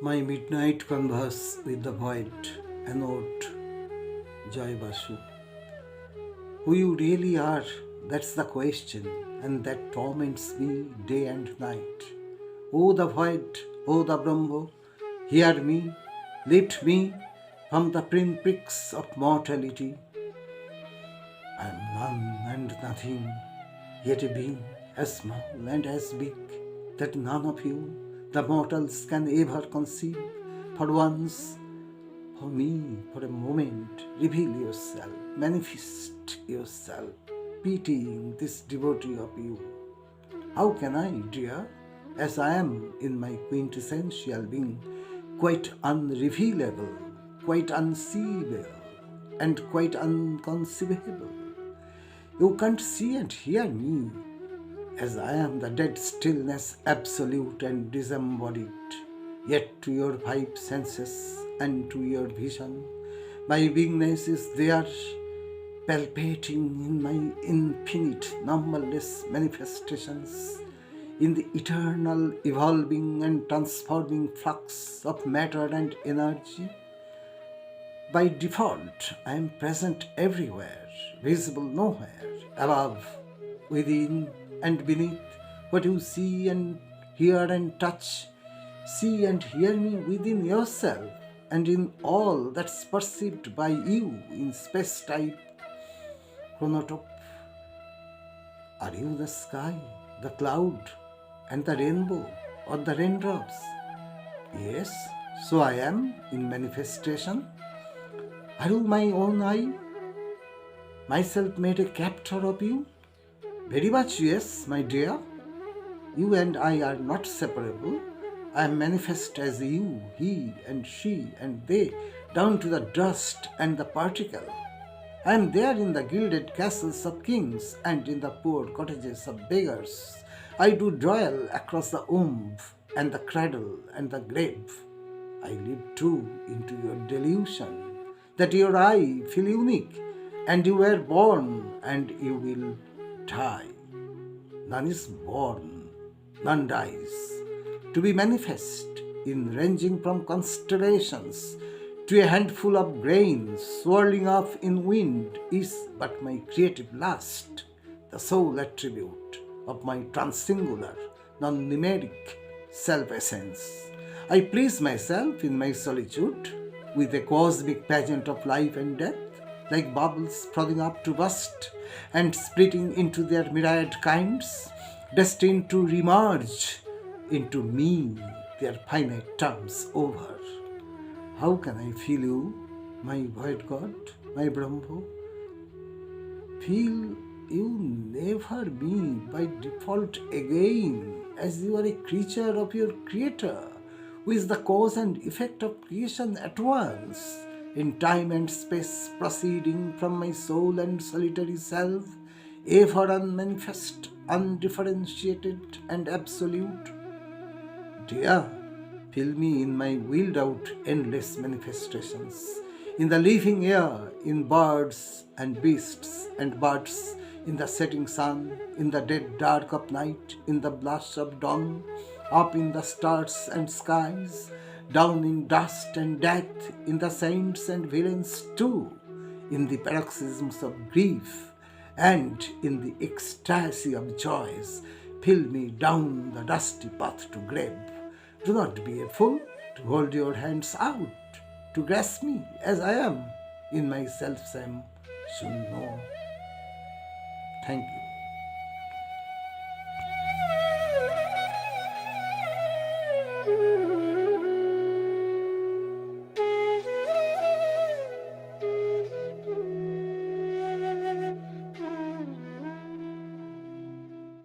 My midnight converse with the void, anode, Jay Basu. Who you really are, that's the question, and that torments me day and night. O the void, O the Brahma, hear me, lift me from the pinpricks of mortality. I am none and nothing, yet a being as small and as big that none of you, the mortals, can ever conceive. For once, for me, for a moment, reveal yourself, manifest yourself, pitying this devotee of you. How can I, dear, as I am in my quintessential being, quite unrevealable, quite unseeable, and quite unconceivable? You can't see and hear me, as I am the dead stillness absolute and disembodied, yet to your five senses and to your vision, my beingness is there, palpating in my infinite, numberless manifestations, in the eternal, evolving and transforming flux of matter and energy. By default, I am present everywhere, visible nowhere, above, within, and beneath. What you see and hear and touch, see and hear me within yourself and in all that's perceived by you in space-type chronotope. Are you the sky, the cloud, and the rainbow, or the raindrops? Yes, so I am in manifestation. Are you my own eye, myself made a captor of you? Very much yes, my dear. You and I are not separable. I am manifest as you, he and she and they, down to the dust and the particle. I am there in the gilded castles of kings and in the poor cottages of beggars. I do dwell across the womb and the cradle and the grave. I live too into your delusion that your I feel unique and you were born and you will die. None is born, none dies. To be manifest in ranging from constellations to a handful of grains swirling off in wind is but my creative lust, the sole attribute of my transsingular, non-numeric self-essence. I please myself in my solitude with a cosmic pageant of life and death, like bubbles frothing up to burst and splitting into their myriad kinds, destined to remerge into me, their finite terms over. How can I feel you, my void God, my Brahma? Feel you never me by default again, as you are a creature of your Creator, who is the cause and effect of creation at once, in time and space proceeding from my soul and solitary self, ever unmanifest, undifferentiated and absolute. Dear, fill me in my willed out endless manifestations, in the living air, in birds and beasts and birds, in the setting sun, in the dead dark of night, in the blush of dawn, up in the stars and skies, down in dust and death, in the saints and villains too, in the paroxysms of grief, and in the ecstasy of joys. Fill me down the dusty path to grave. Do not be a fool to hold your hands out, to grasp me as I am in my self-same Shoonya. Thank you.